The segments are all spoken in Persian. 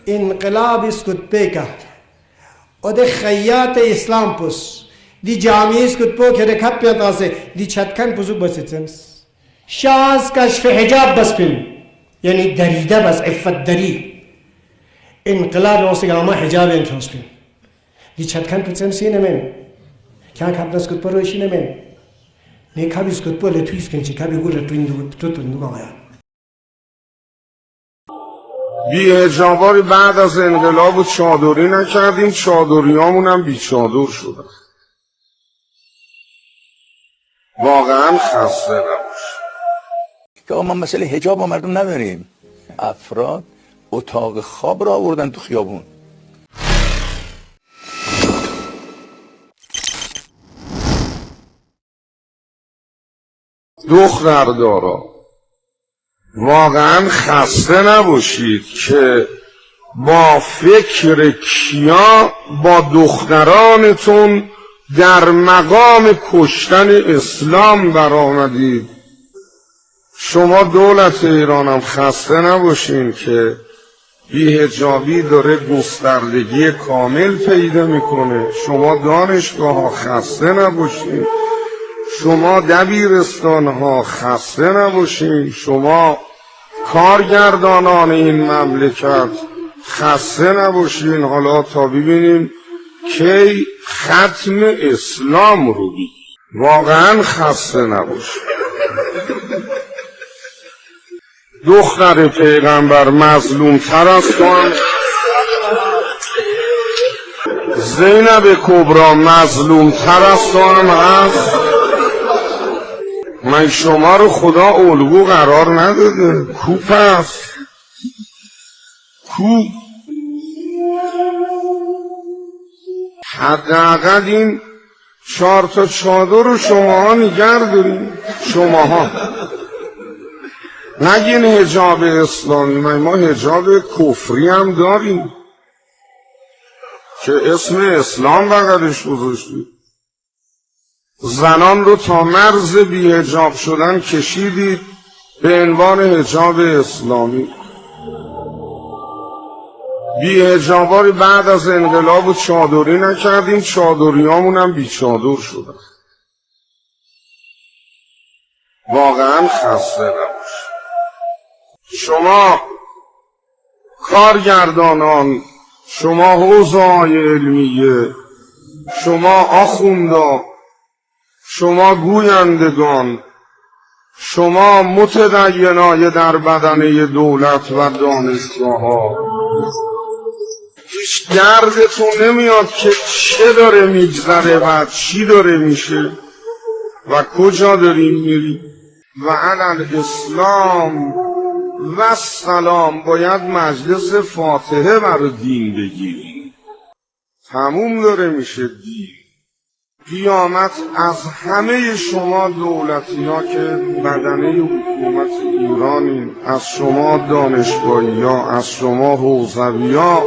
انقلاب skutpeka och det khayat islam pus di jami skutpo ke rekap pe tase di chatkan puzu basitsens shaz kashf hijab bas pin yani darida bas iffat dari انقلاب osigama hijab en transpin di chatkan putzen sinemen kya kapda skutpo roishinemen ne kabi skutpo le tuis kenchi kabi gura twindu tutundu gaya بی‌حجابی بعد از انقلاب چادری نکردیم، چادریامون هم بیچادر شدن. واقعا خسته نباش که ما مسئله حجاب با مردم نداریم. افراد اتاق خواب را آوردن تو خیابون. دختردارا واقعا خسته نباشید که با فکر کیا با دخترانتون در مقام کشتن اسلام برآمدید. شما دولت ایران هم خسته نباشین که بی‌حجابی داره گستردگی کامل پیدا میکنه. شما دانشگاه ها خسته نباشین، شما دبیرستان ها خسته نباشین، شما کارگردانان این مملکت خسته نباشین. حالا تا ببینیم کی ختم اسلام رو بگی. واقعا خسته نباشین. دختر پیغمبر مظلوم تر از تو هم، زینب کبرا مظلوم تر از تو هم هست. من شما رو خدا الگو قرار نداده. کو پس کو حداقل این 4 تا چادر رو شماها نگر دارین. شماها نگین حجاب اسلامی، ما حجاب کفری هم داریم که اسم اسلام بغلش گذاشتید. زنان رو تا مرز بی‌حجاب شدن کشیدید به عنوان حجاب اسلامی. بی‌حجابی بعد از انقلاب چادری نکردیم، چادریامون هم بیچادر شدن. واقعا خسته نباش. شما کارگردانان، شما حوزه‌های علمیه، شما آخوندا، شما گویندگان، شما متدینای در بدنه دولت و دانشگاه ها، هیچ دردتون نمیاد که چه داره میگذره و چی داره میشه و کجا داریم میریم. و علی الاسلام و سلام باید مجلس فاتحه برای دین بگیریم. تموم داره میشه دین. قیامت از همه شما دولتی ها که بدنه حکومت ایرانین، از شما دانشگاهی ها، از شما حوزوی ها،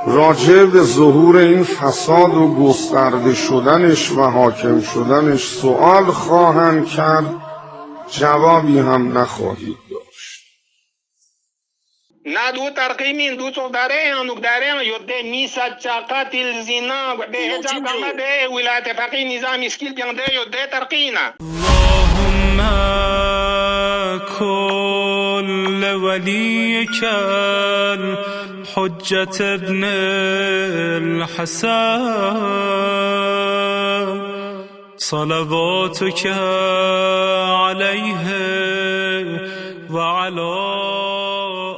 راجع به ظهور این فساد و گسترده شدنش و حاکم شدنش سوال خواهند کرد، جوابی هم نخواهید داشت. نه دو ترقیمین دو تو داره انوک داره یوده میسد چاقاتل زینا به حجاب کما به ولایت فقیه نظام اسکیل جنده یوده ترقینا. اللهم كل وليك الحجة ابن الحسن صلواتك عليه وعلى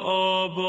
آبائه